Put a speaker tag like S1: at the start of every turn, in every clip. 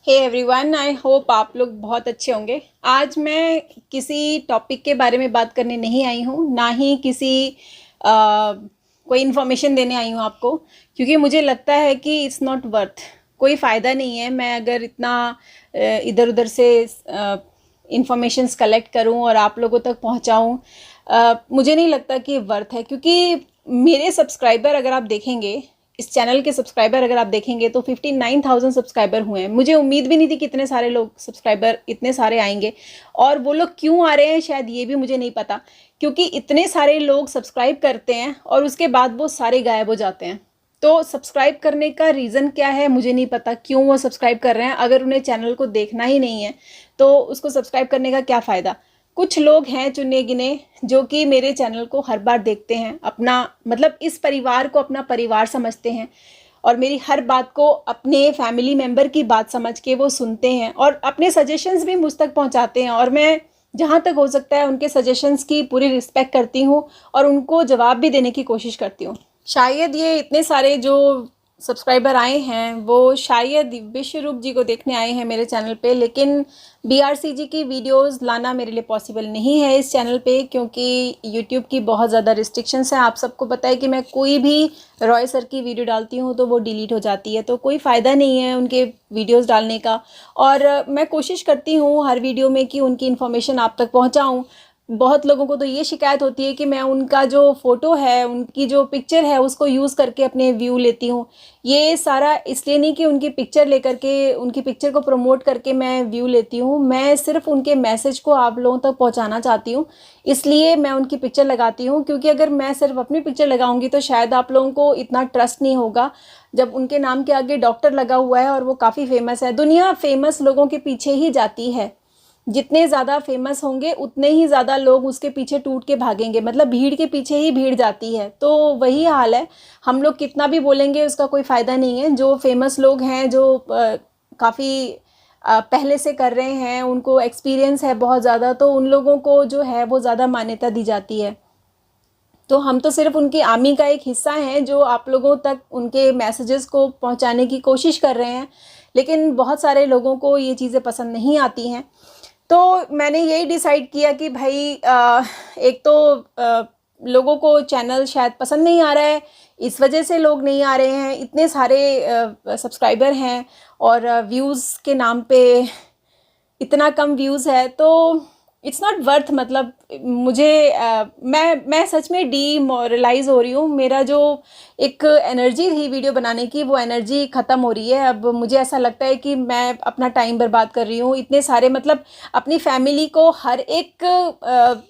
S1: Hey everyone, I hope आप लोग बहुत अच्छे होंगे। आज मैं किसी टॉपिक के बारे में बात करने नहीं आई हूँ, ना ही किसी कोई इन्फॉर्मेशन देने आई हूँ आपको, क्योंकि मुझे लगता है कि इट्स नॉट वर्थ। कोई फ़ायदा नहीं है मैं अगर इतना इधर उधर से इंफॉर्मेशंस कलेक्ट करूँ और आप लोगों तक पहुँचाऊँ। मुझे नहीं लगता कि वर्थ है, क्योंकि मेरे सब्सक्राइबर अगर आप देखेंगे, इस चैनल के सब्सक्राइबर अगर आप देखेंगे तो 59,000 सब्सक्राइबर हुए हैं। मुझे उम्मीद भी नहीं थी कि इतने सारे लोग सब्सक्राइबर इतने सारे आएंगे, और वो लोग क्यों आ रहे हैं शायद ये भी मुझे नहीं पता, क्योंकि इतने सारे लोग सब्सक्राइब करते हैं और उसके बाद वो सारे गायब हो जाते हैं। तो सब्सक्राइब करने का रीज़न क्या है मुझे नहीं पता, क्यों वो सब्सक्राइब कर रहे हैं। अगर उन्हें चैनल को देखना ही नहीं है तो उसको सब्सक्राइब करने का क्या फ़ायदा। कुछ लोग हैं चुने गिने जो कि मेरे चैनल को हर बार देखते हैं, अपना मतलब इस परिवार को अपना परिवार समझते हैं, और मेरी हर बात को अपने फैमिली मेम्बर की बात समझ के वो सुनते हैं और अपने सजेशंस भी मुझ तक पहुंचाते हैं। और मैं जहां तक हो सकता है उनके सजेशंस की पूरी रिस्पेक्ट करती हूँ और उनको जवाब भी देने की कोशिश करती हूँ। शायद ये इतने सारे जो सब्सक्राइबर आए हैं वो शायद विश्वरूप जी को देखने आए हैं मेरे चैनल पे, लेकिन बीआरसी जी की वीडियोस लाना मेरे लिए पॉसिबल नहीं है इस चैनल पे, क्योंकि यूट्यूब की बहुत ज़्यादा रिस्ट्रिक्शंस हैं। आप सबको पता है कि मैं कोई भी रॉय सर की वीडियो डालती हूँ तो वो डिलीट हो जाती है, तो कोई फ़ायदा नहीं है उनके वीडियोज़ डालने का। और मैं कोशिश करती हूँ हर वीडियो में कि उनकी इन्फॉर्मेशन आप तक पहुँचाऊँ। बहुत लोगों को तो ये शिकायत होती है कि मैं उनका जो फ़ोटो है, उनकी जो पिक्चर है, उसको यूज़ करके अपने व्यू लेती हूँ। ये सारा इसलिए नहीं कि उनकी पिक्चर लेकर के, उनकी पिक्चर को प्रमोट करके मैं व्यू लेती हूँ। मैं सिर्फ उनके मैसेज को आप लोगों तक पहुँचाना चाहती हूँ, इसलिए मैं उनकी पिक्चर लगाती हूँ। क्योंकि अगर मैं सिर्फ अपनी पिक्चर लगाऊंगी तो शायद आप लोगों को इतना ट्रस्ट नहीं होगा। जब उनके नाम के आगे डॉक्टर लगा हुआ है और वो काफ़ी फेमस है, दुनिया फेमस लोगों के पीछे ही जाती है। जितने ज़्यादा फेमस होंगे उतने ही ज़्यादा लोग उसके पीछे टूट के भागेंगे, मतलब भीड़ के पीछे ही भीड़ जाती है। तो वही हाल है, हम लोग कितना भी बोलेंगे उसका कोई फ़ायदा नहीं है। जो फेमस लोग हैं, जो काफ़ी पहले से कर रहे हैं, उनको एक्सपीरियंस है बहुत ज़्यादा, तो उन लोगों को जो है वो ज़्यादा मान्यता दी जाती है। तो हम तो सिर्फ उनकी आर्मी का एक हिस्सा हैं जो आप लोगों तक उनके मैसेजेस को पहुंचाने की कोशिश कर रहे हैं, लेकिन बहुत सारे लोगों को ये चीज़ें पसंद नहीं आती हैं। तो मैंने यही डिसाइड किया कि भाई एक तो लोगों को चैनल शायद पसंद नहीं आ रहा है, इस वजह से लोग नहीं आ रहे हैं। इतने सारे सब्सक्राइबर हैं और व्यूज़ के नाम पे इतना कम व्यूज़ है, तो इट्स नॉट वर्थ। मतलब मुझे मैं सच में डीमोरलाइज हो रही हूँ। मेरा जो एक एनर्जी थी वीडियो बनाने की, वो एनर्जी ख़त्म हो रही है। अब मुझे ऐसा लगता है कि मैं अपना टाइम बर्बाद कर रही हूँ। इतने सारे मतलब अपनी फैमिली को हर एक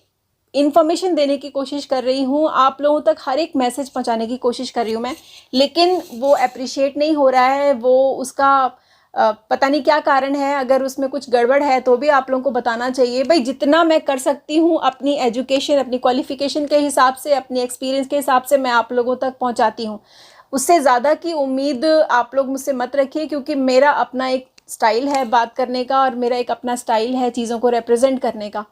S1: इन्फॉर्मेशन देने की कोशिश कर रही हूँ, आप लोगों तक हर एक मैसेज पहुँचाने की कोशिश कर रही हूँ मैं, लेकिन वो अप्रिशिएट नहीं हो रहा है। वो उसका पता नहीं क्या कारण है। अगर उसमें कुछ गड़बड़ है तो भी आप लोगों को बताना चाहिए। भाई जितना मैं कर सकती हूँ अपनी एजुकेशन, अपनी क्वालिफिकेशन के हिसाब से, अपनी एक्सपीरियंस के हिसाब से मैं आप लोगों तक पहुँचाती हूँ। उससे ज़्यादा की उम्मीद आप लोग मुझसे मत रखिए, क्योंकि मेरा अपना एक स्टाइल है बात करने का, और मेरा एक अपना स्टाइल है चीज़ों को रिप्रेजेंट करने का।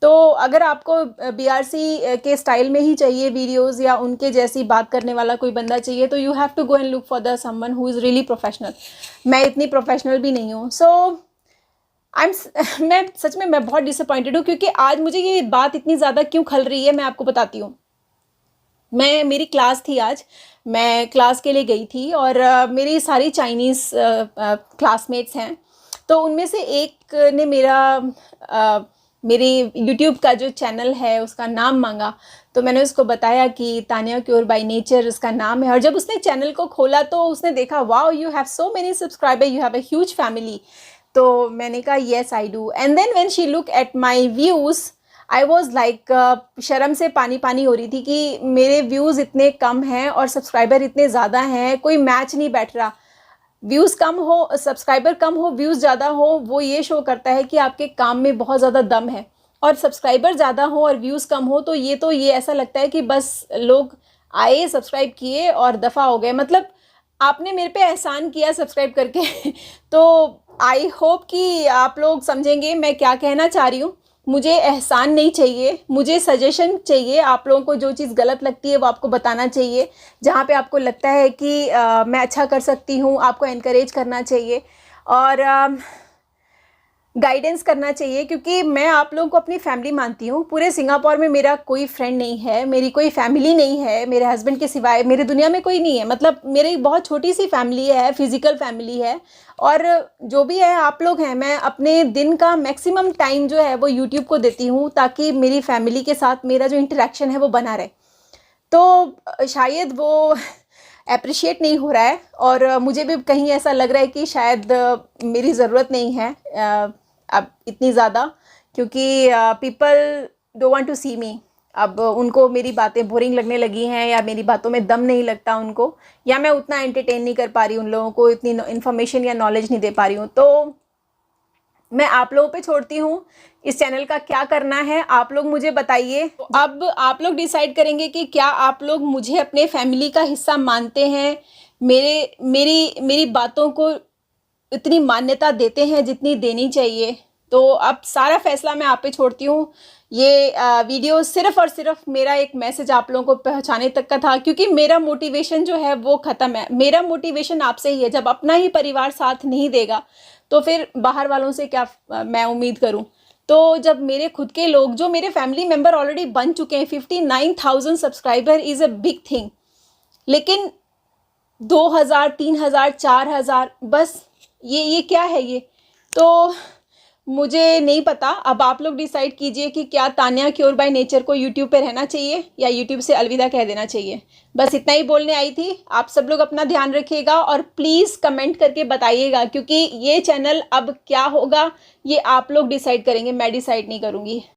S1: तो अगर आपको बीआरसी के स्टाइल में ही चाहिए वीडियोस, या उनके जैसी बात करने वाला कोई बंदा चाहिए, तो you have to go and look for the someone who is really professional. मैं इतनी प्रोफेशनल भी नहीं हूँ। सो मैं सच में मैं बहुत डिसअपॉइंटेड हूँ, क्योंकि आज मुझे ये बात इतनी ज़्यादा क्यों खल रही है मैं आपको बताती हूँ। मेरी क्लास थी आज, मैं क्लास के लिए गई थी, और मेरी सारी चाइनीज़ क्लासमेट्स हैं। तो उनमें से एक ने मेरी यूट्यूब का जो चैनल है उसका नाम मांगा। तो मैंने उसको बताया कि तानिया क्योर बाय नेचर उसका नाम है। और जब उसने चैनल को खोला तो उसने देखा, wow you have so many subscriber, you have a huge family. तो मैंने कहा yes I do. And then when she look at my views, I was like शर्म से पानी पानी हो रही थी कि मेरे व्यूज़ इतने कम हैं और सब्सक्राइबर इतने ज़्यादा हैं, कोई मैच नहीं बैठ रहा। व्यूज़ कम हो, सब्सक्राइबर कम हो, व्यूज़ ज़्यादा हो, वो ये शो करता है कि आपके काम में बहुत ज़्यादा दम है। और सब्सक्राइबर ज़्यादा हो और व्यूज़ कम हो तो ये ऐसा लगता है कि बस लोग आए, सब्सक्राइब किए और दफ़ा हो गए। मतलब आपने मेरे पे एहसान किया सब्सक्राइब करके तो आई होप कि आप लोग समझेंगे मैं क्या कहना चाह रही हूँ। मुझे एहसान नहीं चाहिए, मुझे सजेशन चाहिए। आप लोगों को जो चीज़ गलत लगती है वो आपको बताना चाहिए। जहाँ पे आपको लगता है कि मैं अच्छा कर सकती हूँ, आपको एनकरेज करना चाहिए। और गाइडेंस करना चाहिए, क्योंकि मैं आप लोगों को अपनी फैमिली मानती हूँ। पूरे सिंगापुर में मेरा कोई फ्रेंड नहीं है, मेरी कोई फैमिली नहीं है, मेरे हस्बैंड के सिवाय मेरी दुनिया में कोई नहीं है। मतलब मेरी बहुत छोटी सी फैमिली है, फिजिकल फैमिली है। और जो भी है आप लोग हैं, मैं अपने दिन का मैक्सिमम टाइम जो है वो यूट्यूब को देती हूँ, ताकि मेरी फैमिली के साथ मेरा जो इंटरेक्शन है वो बना रहे। तो शायद वो अप्रिशिएट नहीं हो रहा है, और मुझे भी कहीं ऐसा लग रहा है कि शायद मेरी ज़रूरत नहीं है अब इतनी ज़्यादा, क्योंकि पीपल डोंट वांट टू सी मी। अब उनको मेरी बातें बोरिंग लगने लगी हैं, या मेरी बातों में दम नहीं लगता उनको, या मैं उतना एंटरटेन नहीं कर पा रही उन लोगों को, इतनी इन्फॉर्मेशन या नॉलेज नहीं दे पा रही हूँ। तो मैं आप लोगों पे छोड़ती हूँ इस चैनल का क्या करना है, आप लोग मुझे बताइए। तो अब आप लोग डिसाइड करेंगे कि क्या आप लोग मुझे अपने फैमिली का हिस्सा मानते हैं, मेरी बातों को इतनी मान्यता देते हैं जितनी देनी चाहिए। तो अब सारा फैसला मैं आप पे छोड़ती हूँ। ये वीडियो सिर्फ और सिर्फ मेरा एक मैसेज आप लोगों को पहुँचाने तक का था, क्योंकि मेरा मोटिवेशन जो है वो ख़त्म है। मेरा मोटिवेशन आपसे ही है। जब अपना ही परिवार साथ नहीं देगा तो फिर बाहर वालों से क्या मैं उम्मीद करूं। तो जब मेरे खुद के लोग, जो मेरे फैमिली मेम्बर ऑलरेडी बन चुके हैं, 59,000 subscriber is a big thing, लेकिन 2,000, 3,000, 4,000 बस, ये क्या है ये। तो मुझे नहीं पता। अब आप लोग डिसाइड कीजिए कि क्या तान्या क्योर बाय नेचर को यूट्यूब पे रहना चाहिए या यूट्यूब से अलविदा कह देना चाहिए। बस इतना ही बोलने आई थी। आप सब लोग अपना ध्यान रखिएगा और प्लीज़ कमेंट करके बताइएगा, क्योंकि ये चैनल अब क्या होगा ये आप लोग डिसाइड करेंगे, मैं डिसाइड नहीं करूँगी।